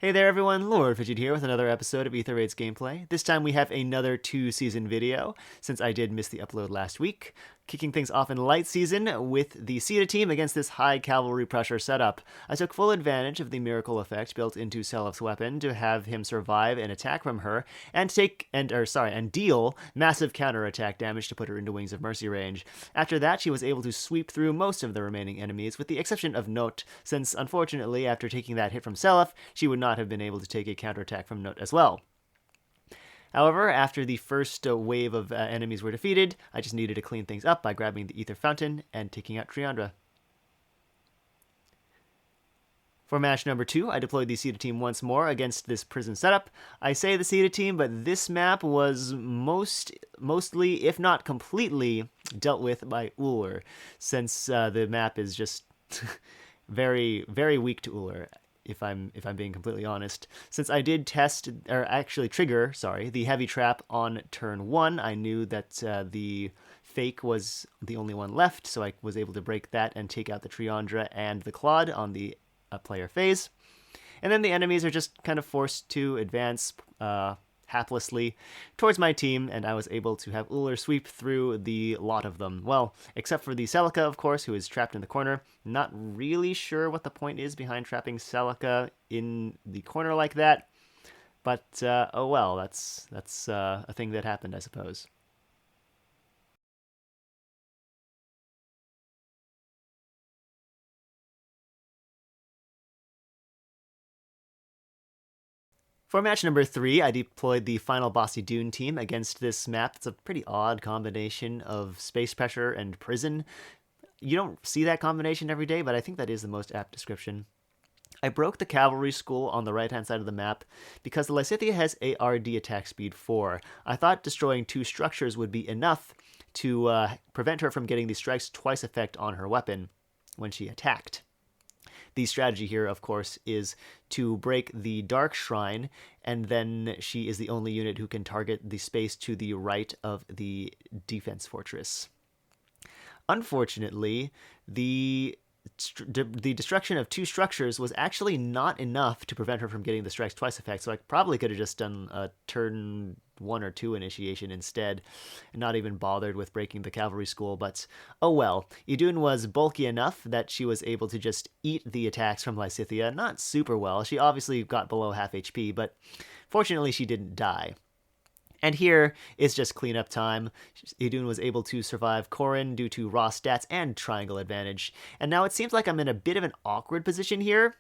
Hey there everyone, Lord Fidget here with another episode of Ether Raids Gameplay. This time we have another 2-season video, since I did miss the upload last week. Kicking things off in light season with the Caeda team against this high cavalry pressure setup. I took full advantage of the miracle effect built into Selef's weapon to have him survive an attack from her and deal massive counterattack damage to put her into Wings of Mercy range. After that, she was able to sweep through most of the remaining enemies, with the exception of Note, since unfortunately after taking that hit from Selef, she would not have been able to take a counterattack from Note as well. However, after the first wave of enemies were defeated, I just needed to clean things up by grabbing the Ether Fountain and taking out Triandra. For match number 2, I deployed the Caeda team once more against this prison setup. I say the Caeda team, but this map was mostly, if not completely, dealt with by Uller, since the map is just very, very weak to Uller. If I'm being completely honest, since I did trigger the heavy trap on turn 1, I knew that the fake was the only one left, so I was able to break that and take out the Triandra and the Claude on the player phase. And then the enemies are just kind of forced to advance haplessly towards my team, and I was able to have Uller sweep through the lot of them. Well, except for the Celica, of course, who is trapped in the corner. Not really sure what the point is behind trapping Celica in the corner like that, but oh well, that's a thing that happened, I suppose. For match number 3, I deployed the final Bossy Dune team against this map. It's a pretty odd combination of space pressure and prison. You don't see that combination every day, but I think that is the most apt description. I broke the cavalry school on the right-hand side of the map because the Lysithea has ARD attack speed 4. I thought destroying 2 structures would be enough to prevent her from getting the strikes twice effect on her weapon when she attacked. The strategy here, of course, is to break the Dark Shrine, and then she is the only unit who can target the space to the right of the defense fortress. Unfortunately, the destruction of 2 structures was actually not enough to prevent her from getting the strikes twice effect, so I probably could have just done a turn 1 or 2 initiation instead, and not even bothered with breaking the cavalry school, but oh well. Idun was bulky enough that she was able to just eat the attacks from Lysithea, not super well. She obviously got below half HP, but fortunately she didn't die. And here is just cleanup time. Idun was able to survive Corrin due to raw stats and triangle advantage. And now it seems like I'm in a bit of an awkward position here,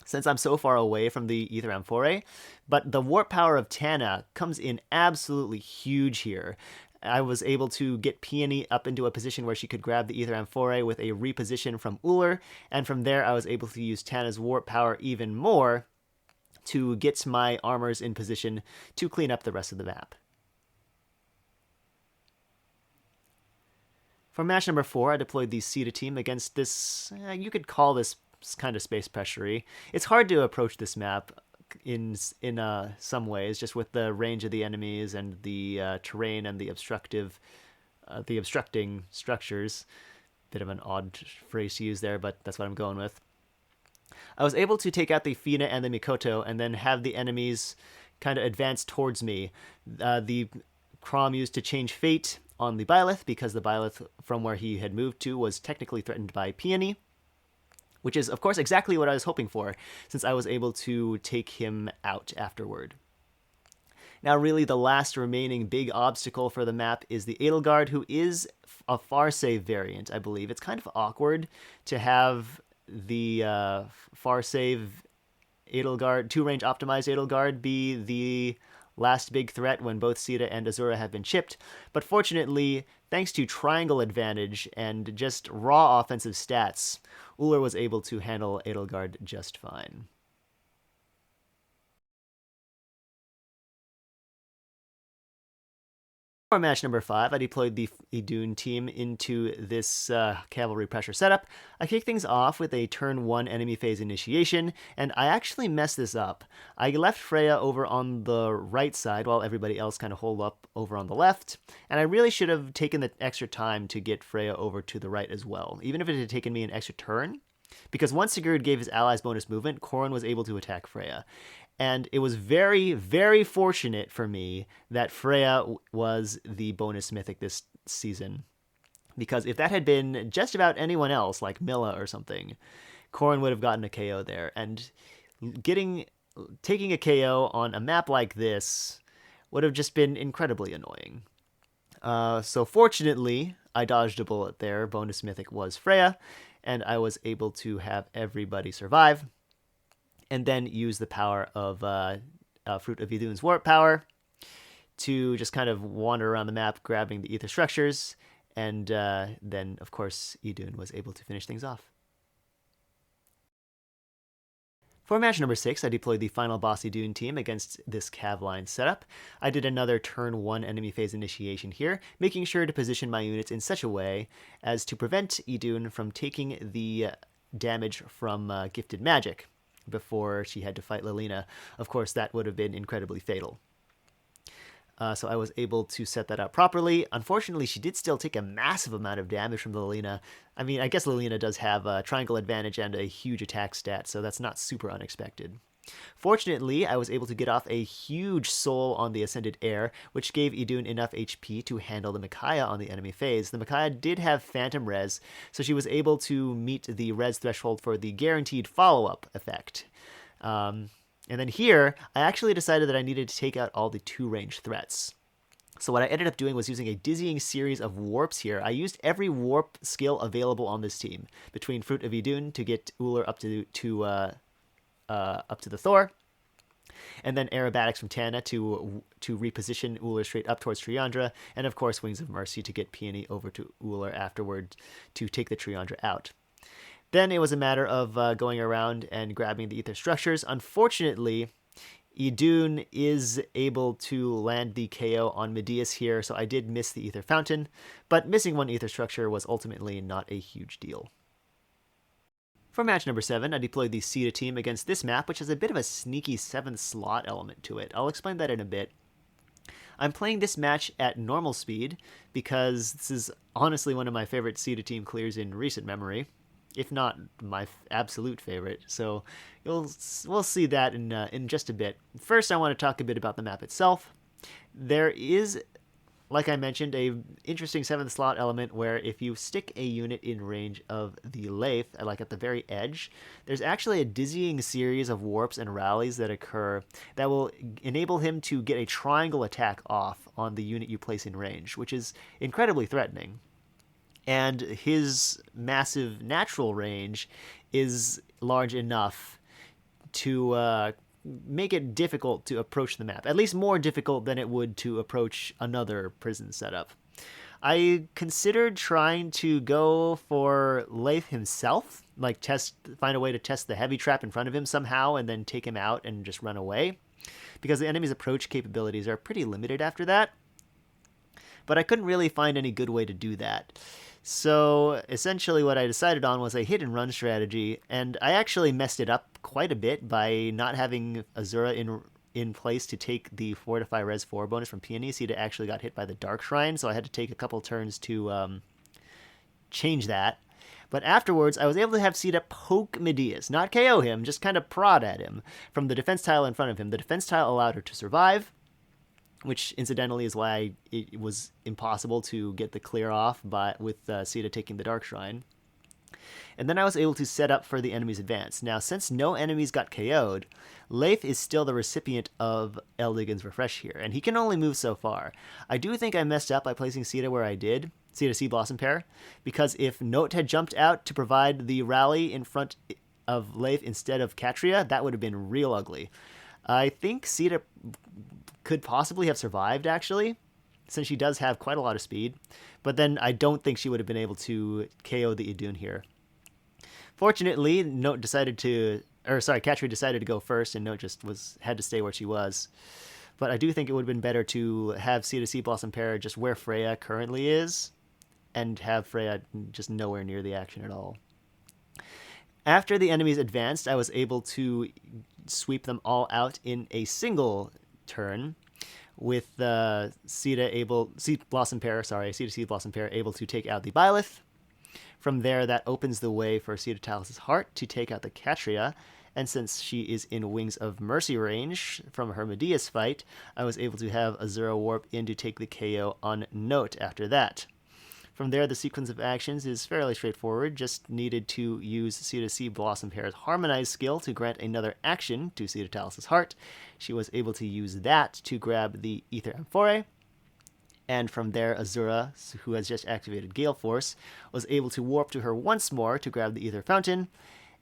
since I'm so far away from the Ether Amphore, but the warp power of Tana comes in absolutely huge here. I was able to get Peony up into a position where she could grab the Ether Amphore with a reposition from Uller, and from there I was able to use Tana's warp power even more to get my armors in position to clean up the rest of the map. For match number 4, I deployed the Caeda team against this, you could call this kind of space pressure-y. It's hard to approach this map in some ways, just with the range of the enemies and the terrain and the obstructing structures. Bit of an odd phrase to use there, but that's what I'm going with. I was able to take out the Fina and the Mikoto and then have the enemies kind of advance towards me. The Crom used to change fate on the Byleth because the Byleth from where he had moved to was technically threatened by Peony, which is, of course, exactly what I was hoping for, since I was able to take him out afterward. Now, really, the last remaining big obstacle for the map is the Edelgard, who is a Farsave variant, I believe. It's kind of awkward to have the Farsave Edelgard, 2-range optimized Edelgard, be the last big threat when both Caeda and Azura have been chipped, but fortunately, thanks to triangle advantage and just raw offensive stats, Uller was able to handle Edelgard just fine. For match number 5, I deployed the Idun team into this cavalry pressure setup. I kicked things off with a turn 1 enemy phase initiation, and I actually messed this up. I left Freya over on the right side while everybody else kind of holed up over on the left, and I really should have taken the extra time to get Freya over to the right as well. Even if it had taken me an extra turn, Because once Sigurd gave his allies bonus movement, Corrin was able to attack Freya. And it was very, very fortunate for me that Freya was the bonus mythic this season. Because if that had been just about anyone else, like Milla or something, Corrin would have gotten a KO there. And taking a KO on a map like this would have just been incredibly annoying. So fortunately, I dodged a bullet there. Bonus mythic was Freya, and I was able to have everybody survive, and then use the power of Fruit of Idun's Warp power to just kind of wander around the map, grabbing the ether structures, and then, of course, Idun was able to finish things off. For match number 6, I deployed the final boss Idun team against this cav line setup. I did another turn 1 enemy phase initiation here, making sure to position my units in such a way as to prevent Idun from taking the damage from gifted magic before she had to fight Lilina. Of course, that would have been incredibly fatal. So I was able to set that up properly. Unfortunately, she did still take a massive amount of damage from Lilina. I mean, I guess Lilina does have a triangle advantage and a huge attack stat, so that's not super unexpected. Fortunately, I was able to get off a huge soul on the Ascended Heir, which gave Idun enough HP to handle the Micaiah on the enemy phase. The Micaiah did have Phantom Res, so she was able to meet the Res threshold for the guaranteed follow-up effect. And then here, I actually decided that I needed to take out all the 2-range threats. So what I ended up doing was using a dizzying series of warps here. I used every warp skill available on this team, between Fruit of Idun to get Ullr up to the Thor, and then Aerobatics from Tana to reposition Ullr straight up towards Triandra, and of course Wings of Mercy to get Peony over to Ullr afterward to take the Triandra out. Then it was a matter of going around and grabbing the ether structures. Unfortunately, Idun is able to land the KO on Medeus here, so I did miss the ether fountain, but missing one ether structure was ultimately not a huge deal. For match number 7, I deployed the Caeda team against this map, which has a bit of a sneaky 7th slot element to it. I'll explain that in a bit. I'm playing this match at normal speed because this is honestly one of my favorite Caeda team clears in recent memory, if not my absolute favorite. So we'll see that in just a bit. First, I want to talk a bit about the map itself. There is, like I mentioned, a interesting 7th slot element where if you stick a unit in range of the Lathe, like at the very edge, there's actually a dizzying series of warps and rallies that occur that will enable him to get a triangle attack off on the unit you place in range, which is incredibly threatening. And his massive natural range is large enough to make it difficult to approach the map, at least more difficult than it would to approach another prison setup. I considered trying to go for Lathe himself, like find a way to test the heavy trap in front of him somehow and then take him out and just run away, because the enemy's approach capabilities are pretty limited after that. But I couldn't really find any good way to do that. So essentially what I decided on was a hit and run strategy, and I actually messed it up quite a bit by not having Azura in place to take the Fortify Res 4 bonus from Peony. Caeda actually got hit by the Dark Shrine, so I had to take a couple turns to change that. But afterwards, I was able to have Caeda poke Medeus, not KO him, just kind of prod at him from the defense tile in front of him. The defense tile allowed her to survive, which incidentally is why it was impossible to get the clear off with Caeda taking the Dark Shrine. And then I was able to set up for the enemy's advance. Now, since no enemies got KO'd, Leif is still the recipient of Eldigan's Refresh here, and he can only move so far. I do think I messed up by placing Caeda where I did, Caeda Sea Blossom Pair, because if Note had jumped out to provide the rally in front of Leif instead of Katria, that would have been real ugly. I think Caeda could possibly have survived, actually, since she does have quite a lot of speed. But then I don't think she would have been able to KO the Idun here. Fortunately, Katria decided to go first, and Note just had to stay where she was. But I do think it would have been better to have Caeda Sea Blossom Pair just where Freya currently is, and have Freya just nowhere near the action at all. After the enemies advanced, I was able to sweep them all out in a single turn, with Caeda Sea Blossom Pair able to take out the Byleth. From there, that opens the way for Caeda Heart to take out the Catria, and since she is in Wings of Mercy range from her Medea's fight, I was able to have Azura warp in to take the KO on Note after that. From there, the sequence of actions is fairly straightforward. Just needed to use Caeda Blossom Pair's Harmonize skill to grant another action to Caeda Heart. She was able to use that to grab the Ether Amphore. And from there, Azura, who has just activated Gale Force, was able to warp to her once more to grab the Ether Fountain.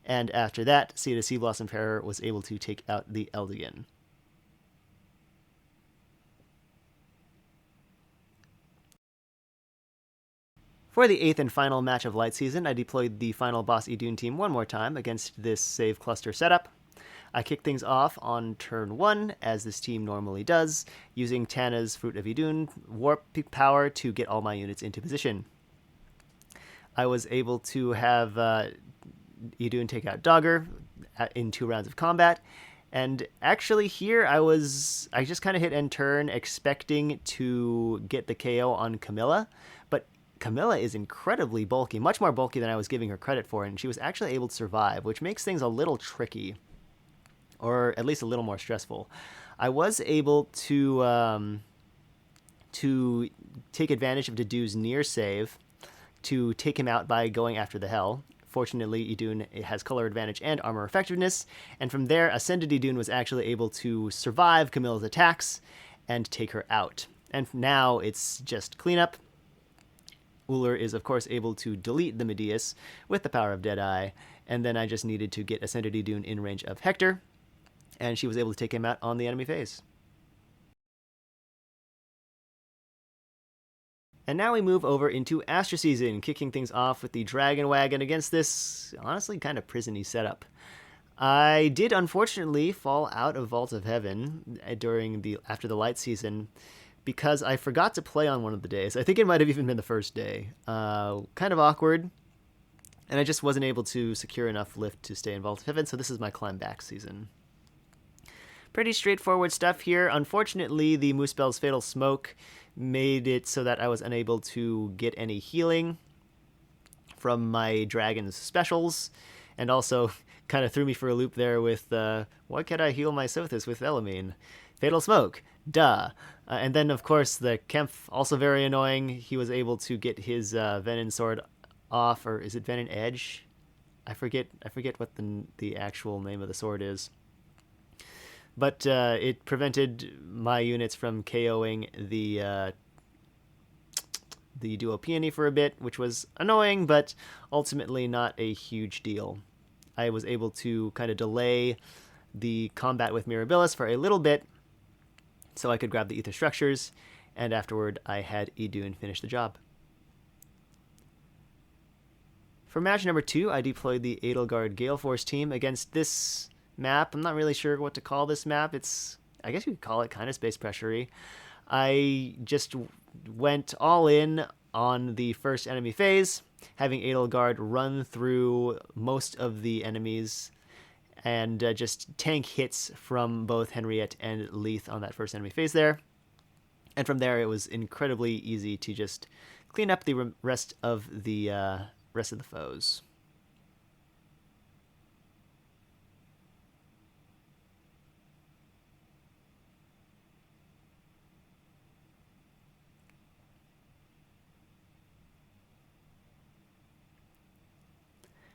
And after that, Caeda Blossom Pair was able to take out the Eldigan. For the 8th and final match of Light Season, I deployed the final boss Idun team one more time against this save cluster setup. I kicked things off on turn 1, as this team normally does, using Tana's Fruit of Idun warp power to get all my units into position. I was able to have Idun take out Dogger in 2 rounds of combat, and actually here I just kind of hit end turn expecting to get the KO on Camilla, but Camilla is incredibly bulky, much more bulky than I was giving her credit for, and she was actually able to survive, which makes things a little tricky, or at least a little more stressful. I was able to take advantage of Dedu's near save to take him out by going after the Hell. Fortunately, Idun has color advantage and armor effectiveness, and from there, Ascended Idun was actually able to survive Camilla's attacks and take her out. And now it's just cleanup. Uller is, of course, able to delete the Medeas with the power of Deadeye, and then I just needed to get Ascended Idun in range of Hector, and she was able to take him out on the enemy phase. And now we move over into Astra Season, kicking things off with the Dragon Wagon against this, honestly, kind of prison-y setup. I did, unfortunately, fall out of Vault of Heaven after the Light Season, because I forgot to play on one of the days. I think it might have even been the first day. Kind of awkward, and I just wasn't able to secure enough lift to stay in Vault of Heaven, so this is my climb back season. Pretty straightforward stuff here. Unfortunately, the Moosebell's Fatal Smoke made it so that I was unable to get any healing from my dragon's specials, and also kind of threw me for a loop there with, what could I heal my Sothis with Elamine? Fatal Smoke. Duh. And then, of course, the Kempf, also very annoying. He was able to get his Venom Sword off, or is it Venom Edge? I forget what the actual name of the sword is. But it prevented my units from KOing the Duo Peony for a bit, which was annoying, but ultimately not a huge deal. I was able to kind of delay the combat with Mirabilis for a little bit, so I could grab the Ether Structures, and afterward I had Idun finish the job. For match number 2, I deployed the Edelgard Gale Force team against this map. I'm not really sure what to call this map. I guess you could call it kind of space pressure-y. I just went all in on the first enemy phase, having Edelgard run through most of the enemies and just tank hits from both Henriette and Leith on that first enemy phase there. And from there, it was incredibly easy to just clean up the rest of the foes.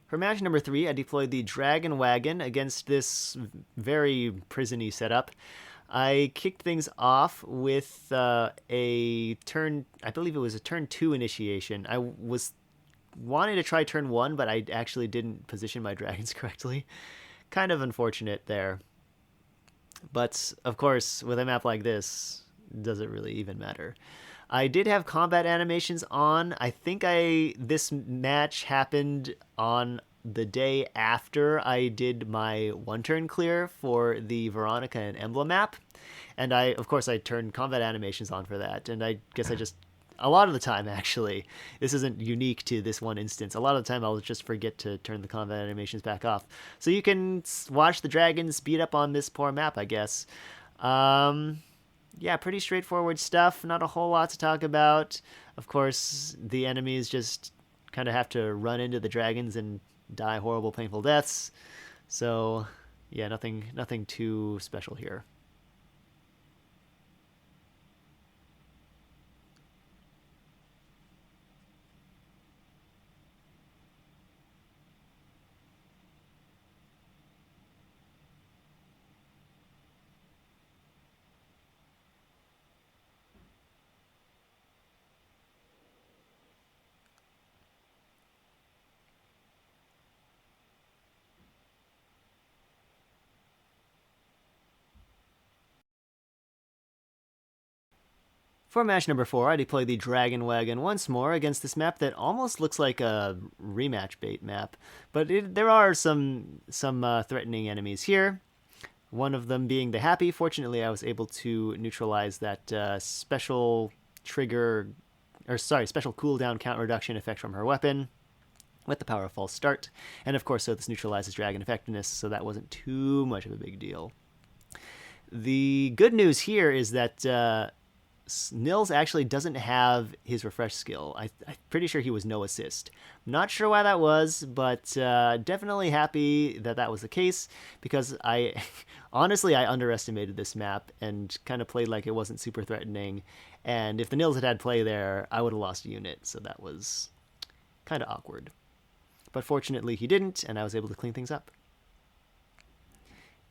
For match number 3, I deployed the Dragon Wagon against this very prison-y setup. I kicked things off with a turn, I believe it was a turn 2 initiation. I was wanting to try turn 1, but I actually didn't position my dragons correctly. Kind of unfortunate there. But, of course, with a map like this, does it really even matter? I did have combat animations on. I think this match happened on the day after I did my 1-turn clear for the Veronica and Emblem map. And of course, I turned combat animations on for that. And I guess a lot of the time, actually, this isn't unique to this one instance. A lot of the time, I'll just forget to turn the combat animations back off. So you can watch the dragons beat up on this poor map, I guess. Yeah, pretty straightforward stuff. Not a whole lot to talk about. Of course, the enemies just kind of have to run into the dragons and die horrible, painful deaths. So, yeah, nothing too special here. For match number 4, I deploy the Dragon Wagon once more against this map that almost looks like a rematch bait map, but there are some threatening enemies here. One of them being the Happy. Fortunately, I was able to neutralize that special trigger, or sorry, special cooldown count reduction effect from her weapon with the power of false start, and of course, so this neutralizes dragon effectiveness, so that wasn't too much of a big deal. The good news here is that Nils actually doesn't have his refresh skill. I'm pretty sure he was no assist. Not sure why that was, but definitely happy that that was the case, because I honestly I underestimated this map and kind of played like it wasn't super threatening, and if the Nils had play there, I would have lost a unit, so that was kind of awkward. But fortunately he didn't, and I was able to clean things up.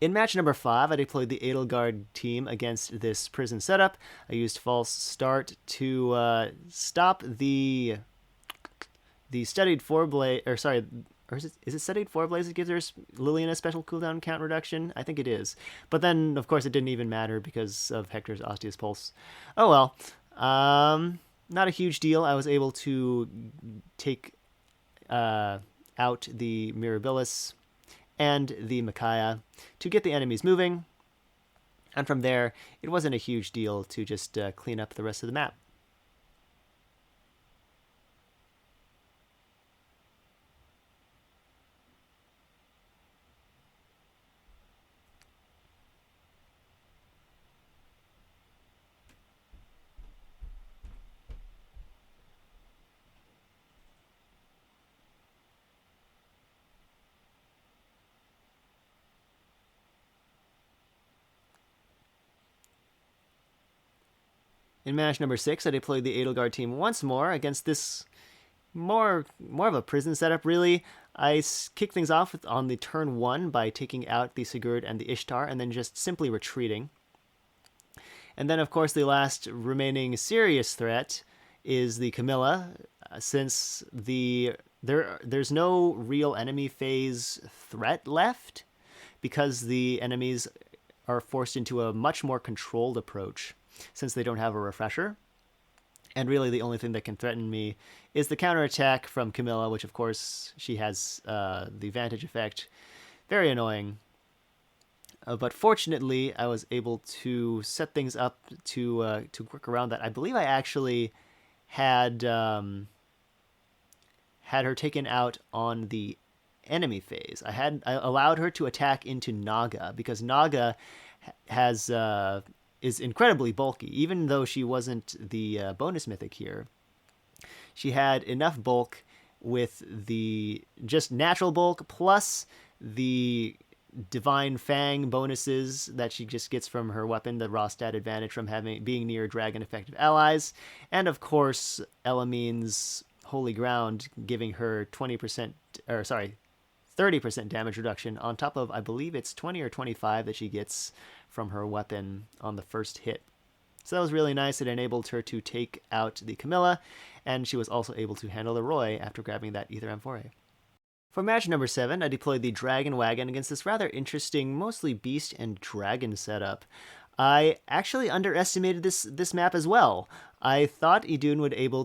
In match number 5, I deployed the Edelgard team against this prison setup. I used false start to stop the studied four blaze, or sorry, or is it studied four blaze that gives her Lillian a special cooldown count reduction? I think it is. But then, of course, it didn't even matter because of Hector's Osteus Pulse. Oh well. Not a huge deal. I was able to take out the Mirabilis and the Micaiah to get the enemies moving. And from there, it wasn't a huge deal to just clean up the rest of the map. In match number 6, I deployed the Edelgard team once more against this more of a prison setup, really. I kicked things off on the turn 1 by taking out the Sigurd and the Ishtar, and then just simply retreating. And then, of course, the last remaining serious threat is the Camilla, since there's no real enemy phase threat left, because the enemies are forced into a much more controlled approach since they don't have a refresher. And really the only thing that can threaten me is the counterattack from Camilla, which of course she has the Vantage effect. Very annoying. But fortunately, I was able to set things up to work around that. I believe I actually had her taken out on the enemy phase. I allowed her to attack into Naga, because Naga has is incredibly bulky. Even though she wasn't the bonus mythic here, she had enough bulk with the just natural bulk plus the Divine Fang bonuses that she just gets from her weapon, the raw stat advantage from being near dragon effective allies, and of course Elamine's Holy Ground giving her 20%, or sorry, 30% damage reduction on top of, I believe it's 20 or 25 that she gets from her weapon on the first hit. So that was really nice. It enabled her to take out the Camilla, and she was also able to handle the Roy after grabbing that Ether Amphore. For match number 7, I deployed the Dragon Wagon against this rather interesting, mostly beast and dragon setup. I actually underestimated this map as well. I thought Idun would be able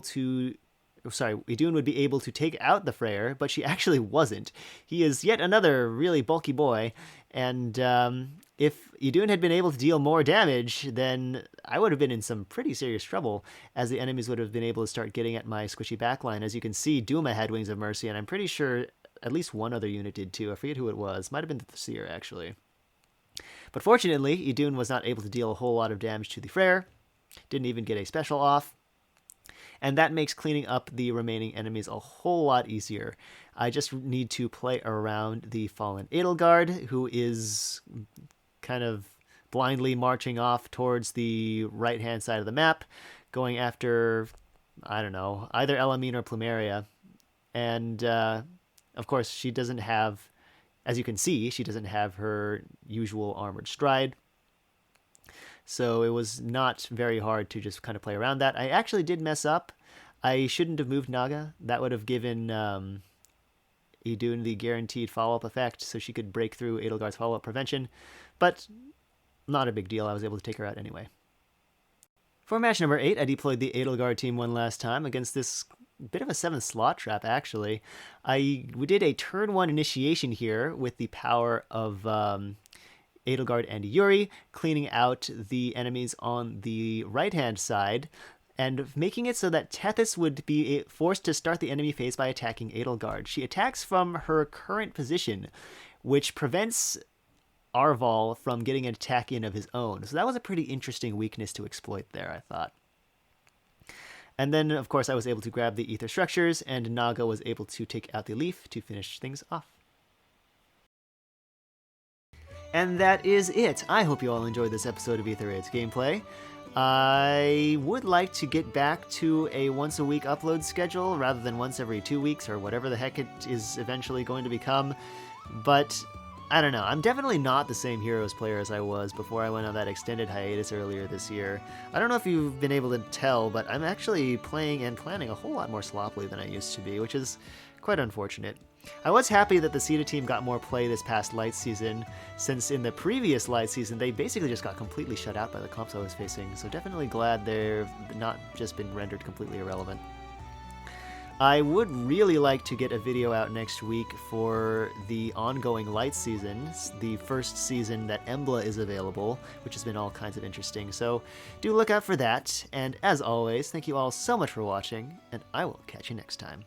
to take out the Freyr, but she actually wasn't. He is yet another really bulky boy, and if Idun had been able to deal more damage, then I would have been in some pretty serious trouble, as the enemies would have been able to start getting at my squishy backline. As you can see, Duma had Wings of Mercy, and I'm pretty sure at least one other unit did too. I forget who it was. Might have been the Seer, actually. But fortunately, Idun was not able to deal a whole lot of damage to the Freyr. Didn't even get a special off. and that makes cleaning up the remaining enemies a whole lot easier. I just need to play around the fallen Edelgard, who is kind of blindly marching off towards the right-hand side of the map, going after, I don't know, either Elamine or Plumeria. And, of course, she doesn't have, as you can see, she doesn't have her usual armored stride. So it was not very hard to just kind of play around that. I actually did mess up. I shouldn't have moved Naga. That would have given Idun the guaranteed follow-up effect, so she could break through Edelgard's follow-up prevention. But not a big deal. I was able to take her out anyway. For match number 8, I deployed the Edelgard team one last time against this bit of a 7th slot trap, actually. We did a turn 1 initiation here with the power of Edelgard and Yuri, cleaning out the enemies on the right-hand side, and making it so that Tethys would be forced to start the enemy phase by attacking Edelgard. She attacks from her current position, which prevents Arval from getting an attack in of his own. So that was a pretty interesting weakness to exploit there, I thought. And then, of course, I was able to grab the ether structures, and Naga was able to take out the leaf to finish things off. And that is it. I hope you all enjoyed this episode of Ether Raid's gameplay. I would like to get back to a once-a-week upload schedule rather than once every 2 weeks or whatever the heck it is eventually going to become. But I don't know. I'm definitely not the same Heroes player as I was before I went on that extended hiatus earlier this year. I don't know if you've been able to tell, but I'm actually playing and planning a whole lot more sloppily than I used to be, which is quite unfortunate. I was happy that the Caeda team got more play this past light season, since in the previous light season they basically just got completely shut out by the comps I was facing, so definitely glad they've not just been rendered completely irrelevant. I would really like to get a video out next week for the ongoing light season, the first season that Embla is available, which has been all kinds of interesting, so do look out for that, and as always, thank you all so much for watching, and I will catch you next time.